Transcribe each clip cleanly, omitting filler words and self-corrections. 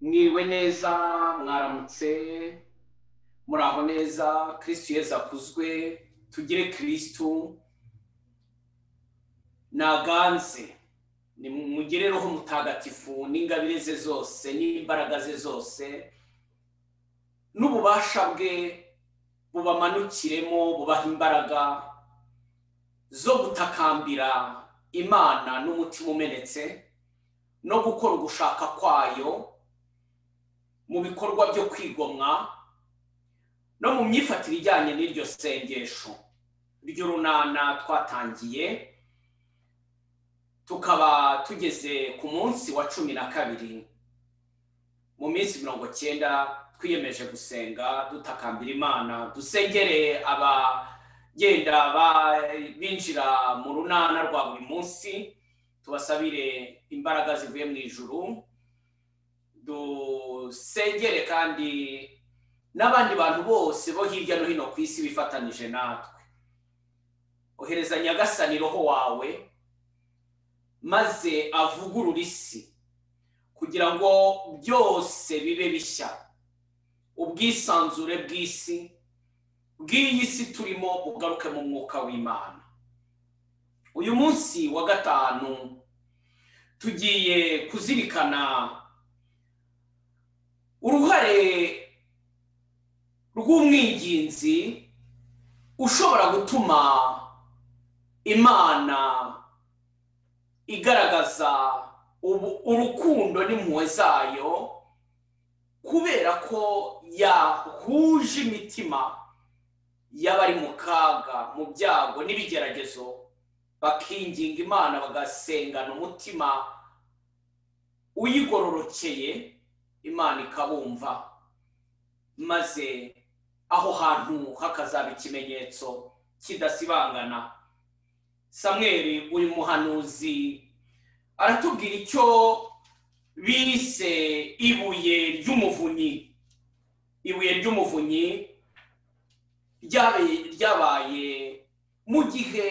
Mwiriwe neza, mwaramutse, muraho neza. Kristo Yesu akuzwe. Tugire Kristo naganze, nimugire Roho Mutagatifu n'ingabire ze zose n'imbaraga ze zose n'ububasha bwe bubamanukiremo, bubaha imbaraga zo gutakambira Imana n'umutima umenetse no gukora ugushaka kwayo mu bikorwa byo kwigomwa no mu myifatire ijyanye n'iryo sengesho ry'urunana twatangiye, tukaba tugeze ku munsi wa 12 mu minsi 90 twiyemeje gusenga dutakambira Imana, dusengere abagenda binjira mu runana rwa buri munsi, tubasabire imbaraga zivuye mu ijuru, dusengere kandi n'abandi bantu bose bo hirya no hino ku isi bifatanije natwe. Ohereza Nyagasani Roho wawe maze avugurura isi kugira ngo byose bibe bishya, ubwisanzure bw'isi bw'iyi si turimo bugaruke mu mwuka w'Imana. Uyu munsi wa 5 tugiye kuzirikana uruhare rw'umwinginzi ushobora gutuma Imana igaragaza urukundo n'impuhwe zayo, kubera ko yahuje imitima y'abari mu kaga, mu byago n'ibigeragezo, bakinginga Imana bagasengana umutima uyigororokeye, Imana ikabumva maze aho hantu hakazaba ikimenyetso kidasibangana. Samweli uyu muhanuzi aratubwira icyo bise ibuye ry'umuvunyi. Ibuye ry'umuvunyi ryabaye mu gihe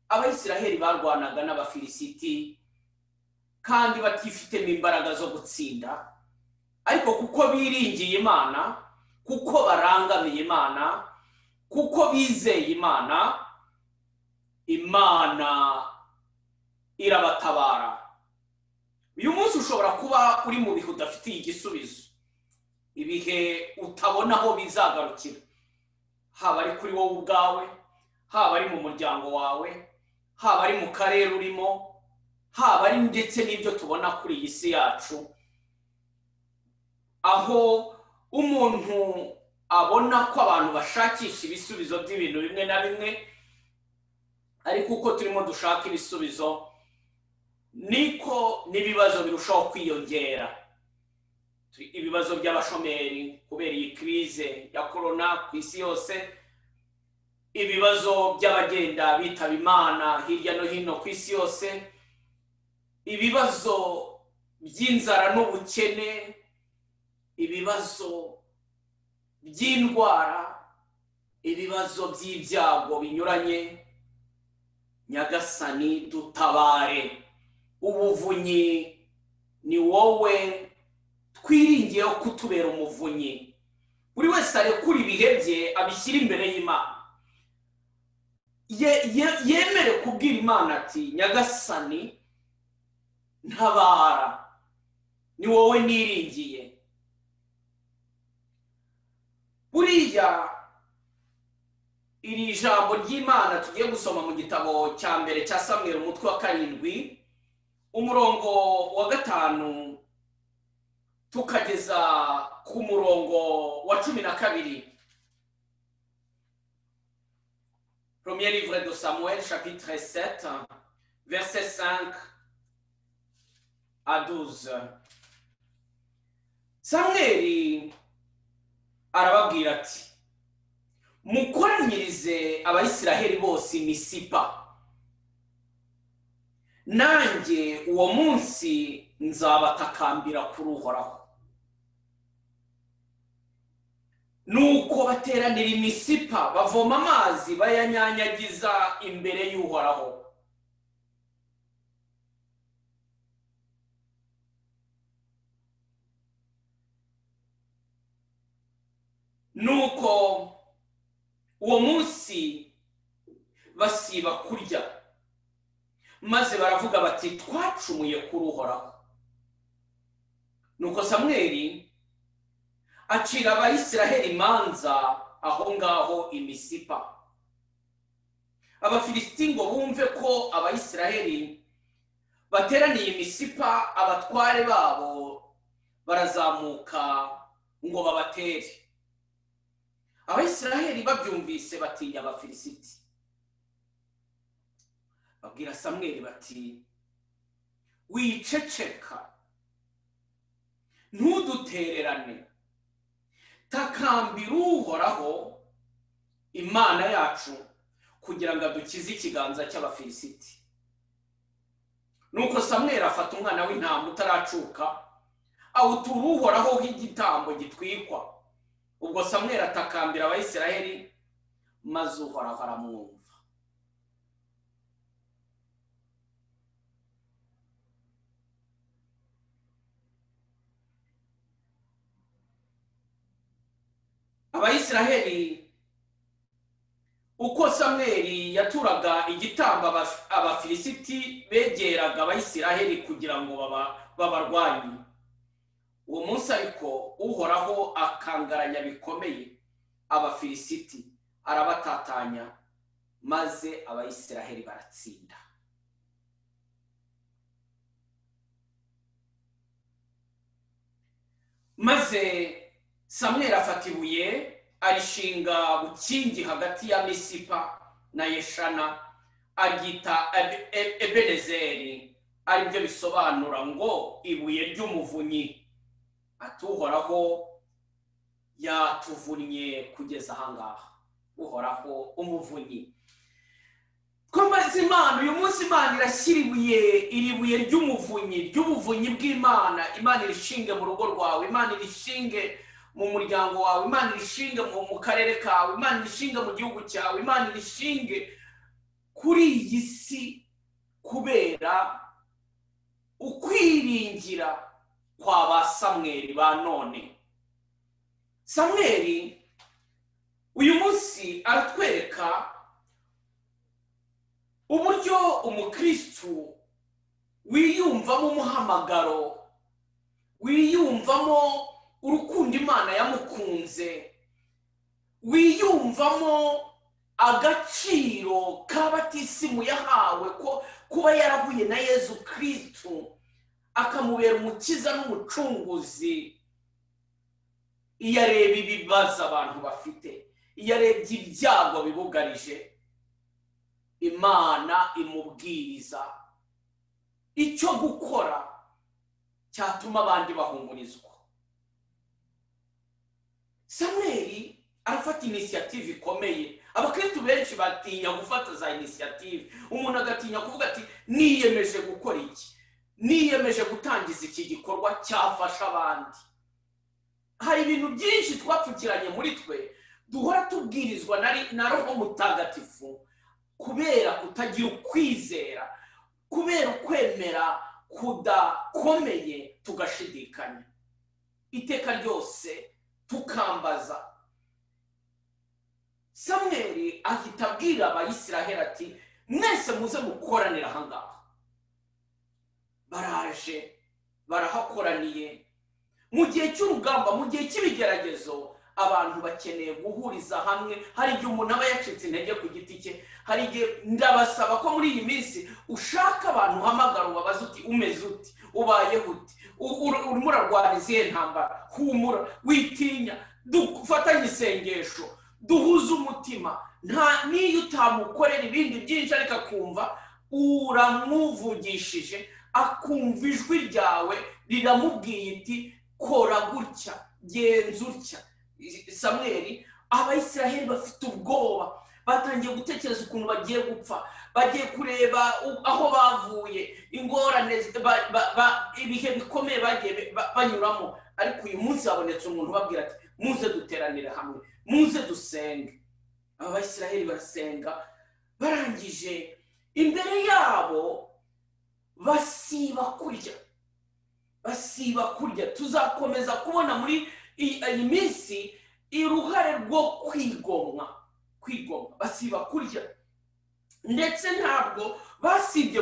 Abayisiraheli barwanaga n'Abafilisiti kandi batifitemo imbaraga zo gutsinda, ariko kuko biringiye Imana, kuko barangamiye Imana, kuko bizeye Imana, Imana irabatabara. Uyu munsi ushobora kuba uri mu bihe udafitiye igisubizo, ibihe utabona aho bizagarukira, haba ari kuri wowe ubwawe, haba ari mu muryango wawe, haba ari mu karere urimo, haba ari ndetse n'ibyo tubona kuri iyi si yacu, aho umuntu abona ko abantu bashakisha ibisubizo by'ibintu bimwe na bimwe, ariko uko turimo dushaka ibisubizo niko n'ibibazo birushaho kwiyongera. Ibibazo by'abashomeri kubera iyi krize ya corona ku isi yose, ibibazo by'abagenda bitaba Imana hirya no hino ku isi yose, ibibazo by'inzara n'ubukene, ibibazo by'indwara, ibibazo by'ibyago binyuranye. Nyagasani dutabare, ubuvunyi ni wowe twiringiye kutubera umuvunyi. Buri wese arekura ibihe bye abishyira imbere y'Imana, yemere kubwira Imana ati Nyagasani ntabara, ni wowe niringiye. Buriya iri jambo ry'Imana tugiye gusoma mu gitabo cya mbere cya Samweli umutwe wa 7 umurongo wa 5 tukageza ku murongo wa 12. Premier livre de Samuel chapitre 7 verset 5 à 12. Samweli arababwira ati mukoranyirize Abayisiraheli bose Misipa, nanjye uwo munsi nzabatakambira kuri Uhoraho. Nuko bateranira Misipa, bavoma amazi bayanyanyagiza imbere y'Uhoraho. nuko uwo munsi basiba kurya, maze baravuga bati twacumuye kuri Uhoraho. Nuko Samweli acira Abayisiraheli imanza aho ngaho i Misipa. Abafilisiti ngo bumve ko Abayisiraheli bateraniye i Misipa, abatware babo barazamuka ngo babatere. Abayisiraheli babyumvise batinya Abafilisiti, babwira Samweli bati wiceceka, ntudutererane, takambira Uhoraho Imana yacu kugira ngo adukize ikiganza cy'Abafilisiti. Nuko Samweli afata umwana w'intama utaracuka, awutura Uhoraho nk'igitambo gitwikwa. Ubwo Samweli atakambira Abayisiraheli, maze Uhoraho aramwumva. Abayisiraheli uko Samweli yaturaga igitambo, Abafilisiti begeraga Abayisiraheli kugira ngo babarwanye. Uwo munsi ariko Uhoraho akangaranya bikomeye Abafilisiti, arabatatanya, maze Abayisiraheli baratsinda. Maze Samweli afata ibuye arishinga bukingi hagati ya Misipa na Yeshana, aryita Ebenezeri, ari byo bisobanura ngo ibuye ry'umuvunyi. Ati Uhoraho yatuvunnye kugeza ahangaha, Uhoraho umuvunyi. Twamaze Imana, uyu munsi Imana irashyira iri buye ry'umuvunyi bw'Imana. Imana irishinge mu rugo rwawe, Imana irishinge mu muryango wawe, Imana irishinge mu karere kawe, Imana irishinge mu gihugu cyawe, Imana irishinge kuri iyi si, kubera ukwiringira kwa ba Samweli ba none. Samweli uyu munsi aratwereka uburyo umukristu wiyumvamo umuhamagaro, wiyumvamo urukundo Imana yamukunze, wiyumvamo agaciro k'abatisimu yahawe, ko kuba yarahuye na Yezu Kristu akamubera umukiza n'umucunguzi. Iyo areba ibibazo abantu bafite, iyo arebye ibyago bibugarije, Imana imubwiriza icyo gukora cyatuma abandi bahumurizwa. Samweli arafata initiative ikomeye. Abakristo benshi batinya gufata za initiative. Umuntu agatinya kuvuga ati niyemeje gukora iki, niyemeje gutangiza iki gikorwa cyafasha abandi. Hari ibintu byinshi twapfukiranye muri twe, duhora tubwirizwa na Roho Mutagatifu, kubera kutagira ukwizera, kubera ukwemera kudakomeye, tugashidikanya iteka ryose tukambaza. Samweli ahita abwira Abayisiraheli ati mwese muze mukoranira ahangaha. Baraje barahakoraniye. Mu gihe cy'urugamba, mu gihe cy'ibigeragezo, abantu bakeneye guhuriza hamwe. Hari igihe umuntu aba yacitse intege ku giti cye. Hari igihe ndabasaba ko muri iyi minsi ushaka abantu uhamagara, ubabaza uti umeze uti, ubayeho uti, urimo urarwara izihe ntambara, humura, witinya, dufatanye isengesho, duhuze umutima. Niyo utamukorera ibindi byinshi ariko akumva uramuvugishije, akumva ijwi ryawe riramubwiye iti kora gutya, genza utya. Samweli, Abayisiraheli bafite ubwoba, batangiye gutekereza ukuntu bagiye gupfa, bagiye kureba aho bavuye, ingorane, ibihe bikomeye bagiye banyuramo. Ariko uyu munsi habonetse umuntu ubabwira ati muze duteranire hamwe, muze dusenge. Abayisiraheli barasenga, barangije imbere yabo basiba kurya. Tuzakomeza kubona muri iyi minsi iruhare rwo kwigomwa basiba kurya, ndetse ntabwo basibye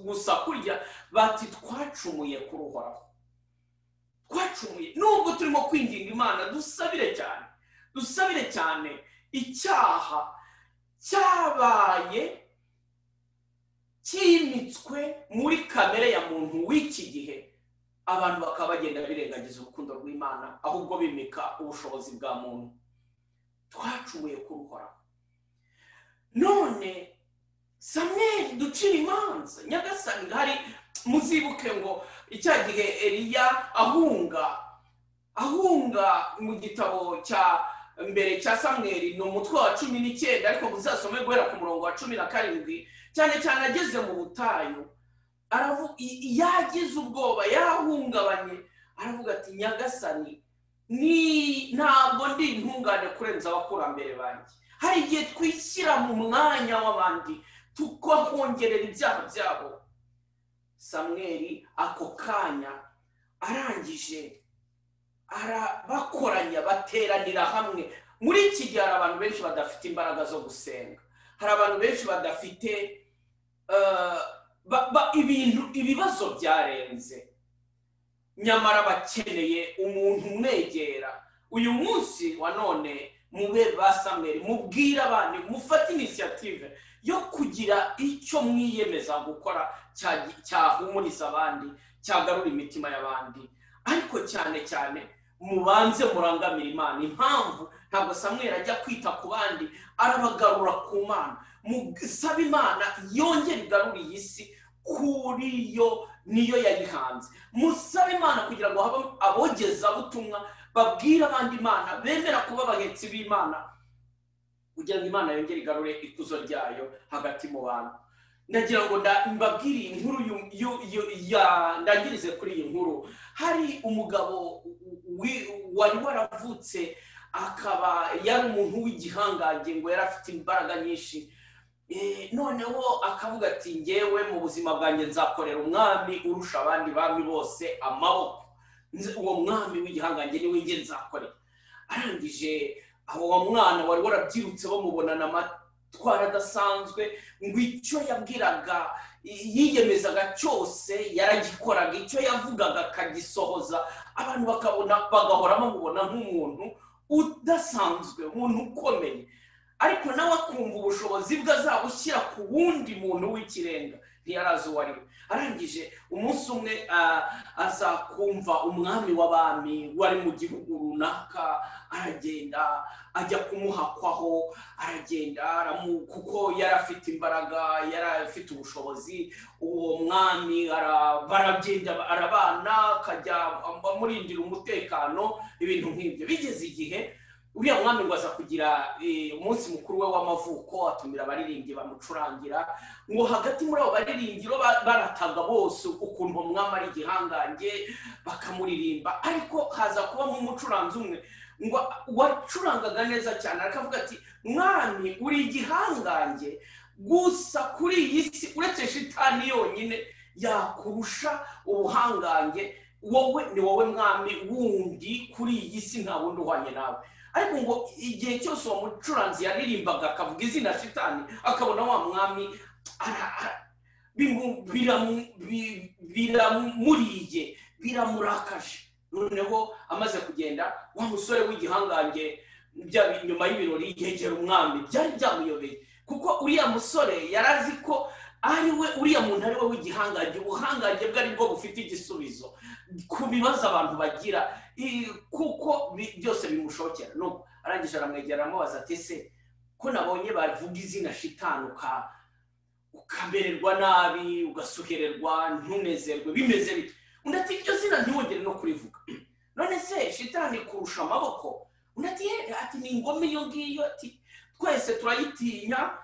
gusa kurya, bati twacumuye kuri Uhoraho, twacumuye. Nubwo turimo kwinginga Imana, dusabire cyane icyaha cyabaye cyimitswe muri kamere ya muntu w'iki gihe, abantu bakaba bagenda birengagiza urukundo rw'Imana, ahubwo bimika ubushobozi bwa muntu. Twacumuye kuri Uhoraho. None Samweli ducira imanza, Nyagasani. Hari muzibuke ngo icya gihe Eliya ahunga mu gitabo cya mbere cya Samweli, ni umutwe wa 19, ariko muzasome guhera ku murongo wa 17, cyane cyane ageze mu butayu, yagize ubwoba, yahungabanye, aravuga ati Nyagasani, ntabwo ndi intungane kurenza abakurambere banjye. Hari igihe twishyira mu mwanya w'abandi tukahongerera ibyaha byabo. Samweli ako kanya arangije arabakoranya, bateranira hamwe. Muri iki gihe hari abantu benshi badafite imbaraga zo gusenga, hari abantu benshi badafite ibibazo byarenze, nyamara bakeneye umuntu umwegera. Uyu munsi wa none mube ba Samweli, mubwira abandi, mufate initiative yo kugira icyo mwiyemeza gukora cyahumuriza abandi, cyagarura imitima y'abandi. Ariko cyane cyane mubanze murangamira Imana. Impamvu ntabwo Samweli ajya kwita ku bandi, arabagarura ku Mana. Musabe Imana yongere igarure iyi si kuri yo, niyo yayihanze. Musabe Imana kugira ngo habe abogeza butumwa babwira abandi Imana, bemera kuba abahetsi b'Imana, kugira ngo Imana yongere igarure ikuzo ryayo hagati mu bantu. Ndagira ngo mbabwire inkuru ndangirize kuri iyi nkuru. Hari umugabo wari waravutse, akaba yari umuntu w'igihangange, ngo yari afite imbaraga nyinshi. Noneho akavuga ati ngewe mu buzima bwanjye nzakorera umwami urusha abandi bami bose amaboko. Uwo mwami w'igihangange niwe nge nzakorera. Arangije aho mwana wari warabyirutse bamubonana amatwara adasanzwe, ngo icyo yabwiraga yiyemezaga cyose yaragikoraga, icyo yavugaga akagisohoza. Abantu bagahora bamubona nk'umuntu udasanzwe, umuntu ukomeye, ariko nawe akumva ubushobozi bwe azabushyira ku wundi muntu w'ikirenga. Ntiyarazi uwo ari we. Arangije umunsi umwe aza kumva umwami w'abami wari mu gihugu runaka, aragenda ajya kumuhakwaho, aragenda kuko yari afite imbaraga, yari afite ubushobozi. Uwo mwami baragenda arabana, akajya amurindira umutekano, ibintu nk'ibyo. Bigeze igihe uriya mwami ngo aza kugira umunsi mukuru we w'amavuko, atumira abaririmbyi bamucurangira. Ngo hagati muri abo baririmbyi barataga bose ukuntu umwami ari igihangange, bakamuririmba. Ariko haza kubamo umucuranzi umwe ngo wacurangaga neza cyane, akavuga ati mwami uri igihangange, gusa kuri iyi si uretse shitani yonyine yakurusha ubuhangange. Ni wowe mwami wundi kuri iyi si, nta wundi uhwanye nawe. Ariko ngo igihe cyose uwo mucuranzi yaririmbaga akavuga izina shitani, akabona wa mwami biramuriye, biramurakaje. Noneho amaze kugenda, wa musore w'igihangange nyuma y'ibirori yegera umwami. Byari byamuyobeye, kuko uriya musore yarazi ko ari we, uriya muntu ari we w'igihangange. Ubuhangange bwe ari bwo bufite igisubizo ku bibazo abantu bagira, kuko byose bimushokera. Nuko arangije aramwegera, aramubaza ati ese ko nabonye bavuga izina shitani ukamererwa nabi, ugasuhererwa, ntunezerwe, bimeze bite? Undi ati iryo zina ntiwongere no kurivuga. None se shitani kurusha amaboko? Undi ati ni ingome iyo ngiyo, ati twese turayitinya.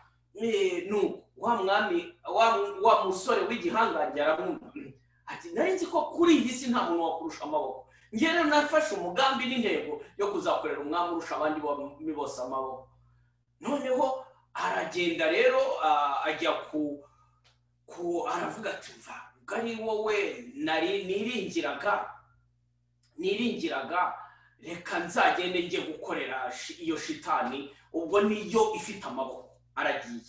Nuko wa mwami wa musore w'igihangange aramwumva ati nari nzi ko kuri iyi si nta muntu wakurusha amaboko. Njye rero nafashe umugambi n'intego yo kuzakorera umwami urusha abandi bose amaboko. Noneho aragenda rero ajya aravuga ati mva ari wowe nari niringiraga reka nzagende njye gukorera iyo shitani, ubwo niyo ifite amaboko. Aragiye.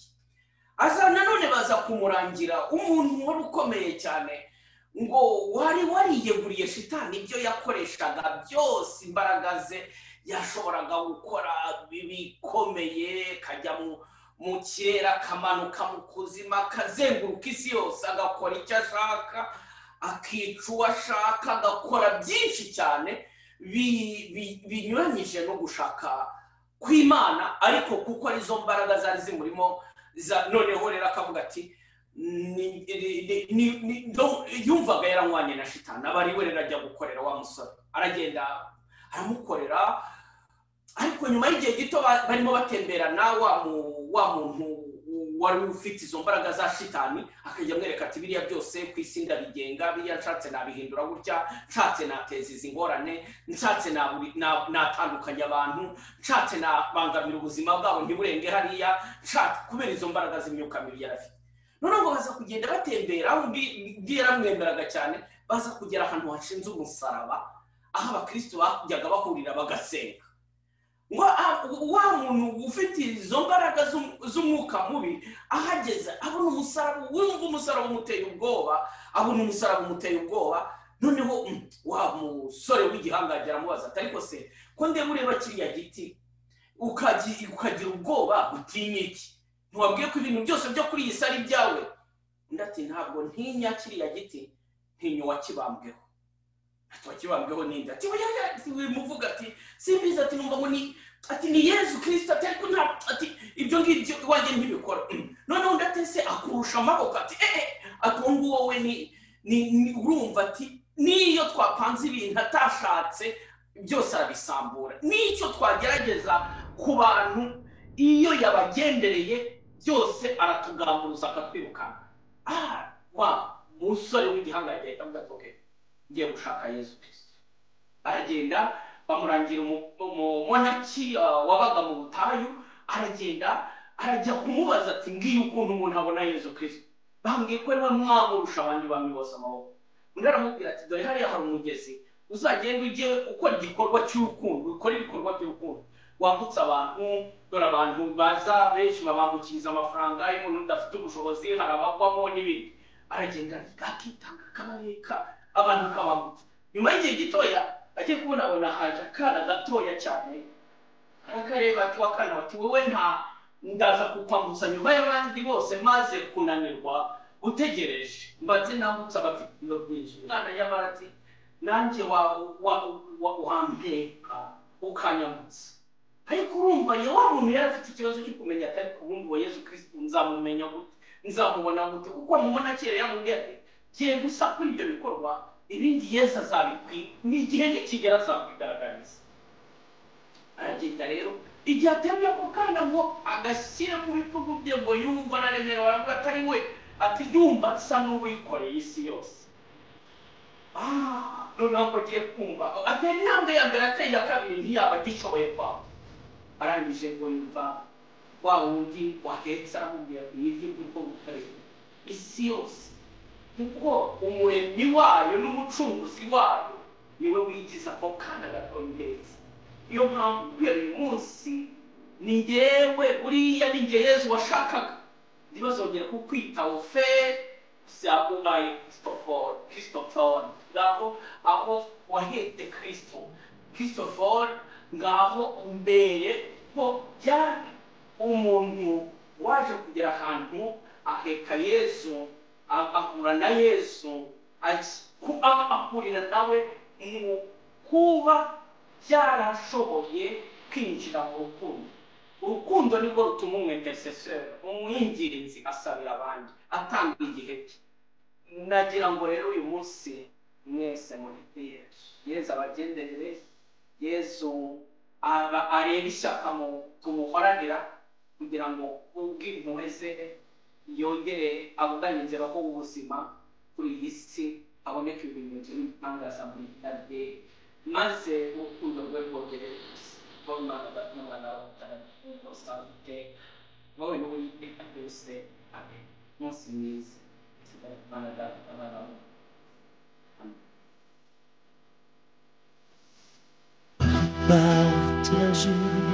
Aza nanone baza kumurangira umuntu wari ukomeye cyane, ngo wari wariyeguriye shitani ibyo yakoreshaga byose, imbaraga ze yashoboraga gukora bikomeye, kajya mu kirere akamanuka mu kuzima, akazenguruka isi yose, agakora icyo ashaka, akica uwo ashaka, agakora byinshi cyane binyuranyije no gushaka kw'Imana, ariko kuko arizo mbaraga zari zimurimo, noneho rero akavuga ati yumvaga yaranywanye na shitani, aba ari we rero ajya gukorera wa musore. Aragenda aramukorera, ariko nyuma y'igihe gito barimo batemberana, wa muntu wari ufite izo mbaraga za shitani akajya amwereka ati biriya byose ku isi ndabigenga, biriya nshatse nabihindura gutya, nshatse nateza izi ngorane, nshatse natandukanya abantu, nshatse nabangamira ubuzima bwabo ntiburenge hariya, nshatse kubera izo mbaraga z'imyuka mibi yarafite. Noneho ngo baza kugenda batembera, undi yaramwemeraga cyane, baza kugera ahantu hashinze umusaraba, aho abakristo bajyaga bahurira bagasenga. Ngo wa muntu ufite izo mbaraga z'umwuka mubi ahageze abona umusaraba, wumva umusaraba umuteye ubwoba, abona umusaraba umuteye ubwoba. Noneho wa musore w'igihangaje aramubaza ati ariko se ko ndeba ureba kiriya giti ukagira ubwoba, utinya iki? Ntiwabwiye ko ibintu byose byo kuri iyi si ari byawe? Undi ati ntabwo ntinya kiriya giti, ntinya uwakibambweho. Ati wakibambweho ninde? Ati wimuvuga ati simbizi, ati numva ngo ni Yesu Kristo, ariko ati ibyo ngibyo iwanjye ntibikora. Noneho undi ati se akurusha amaboko? Ati ati uwo nguwo we urumva ati niyo twapanze ibintu atashatse byose arabisambura, n'icyo twagerageza ku bantu iyo yabagendereye byose aratugamburuza akatwirukana. Wa musore w'igihangaje avuga ati ngiye gushaka Yesu Kristo. Aragenda bamurangira umunaki wabaga mu butayu, aragenda arajya kumubaza ati ngiye ukuntu umuntu abona Yesu Kristo. Bambwiye ko ariwe mwamurusha abandi bami bose amaboko. Undi aramubwira ati dore hariya hari umugezi, uzagenda ujye ukora igikorwa cy'urukundo, ukora ibikorwa by'urukundo, wambutsa abantu. Dore abantu baza benshi babambukiriza amafaranga, iyo umuntu udafite ubushobozi hari abagwamo n'ibindi. Aragenda akitanga akabareka abantu kabambutsa. Nyuma y'igihe gitoya agiye kubona haje akana gatoya cyane, arakareba ati wakana bati wowe ndaza kukwambutsa nyuma y'abandi bose maze kunanirwa utegereje, mbaze nambutsa abafite ibiro byinshi. Umwana yabara ati nanjye wampeka ukanyambutsa. Ariko urumva wa muntu yari afite ikibazo cyo kumenya atari kubundi wa Yesu Kristo nzamumenya gute, nzamubona gute? Kuko mumubona kera yamubwiye ati giye gusa kuri ibyo bikorwa, ibindi Yesu azabikwiye, n'igihe nikigera azakwigaragariza. Aragenda rero igihe atemye ako kana ngo agashyira mu bitugu bye ngo yumva naremerewe, aravuga atari we, ati ndumva asa n'uwikoreye isi yose. Noneho ngo agiye kumva atera intambwe ya mbere, ateye iya kabiri ntiyaba agishoboye kwanga. Arangije ngo yumva wa wundi wahetse aramubwira ati yibye kuko bukareba isi yose, kuko umuremyi wayo n'umucunguzi wayo niwe wigiza ako kana gatoya ndetse. Iyo mpamvu uyu munsi ni njyewe, uriya ni njye Yesu washakaga. Ntibazongera kukwita Ofeli byagubaye Christopher, ngaho aho wahetse Christopher, ngaho umbeye ko byari umuntu waje kugera ahantu aheka Yesu, ahura na Yesu, ahurira nawe mu kuba byarashoboye kwinjira mu rukundo. Urukundo nibwo rutuma umwintercesseur, umwingirinzi, asabira abandi, atanga igihe cye. Nagira ngo rero uyu munsi mwese muri Yesu abagenderere, Yesu areba ishyaka tumuhoranira kugira ngo ubw'impuhwe ze yongere abuganize abaho ubuzima kuri iyi si, haboneke ibimenyetso n'ibitangaza muri iki, maze urukundo rwe rwongere n'umwana w'umutagatifu usanzwe wowe n'uwiteka byose. Amen. Umunsi mwiza. Imana data abana. partager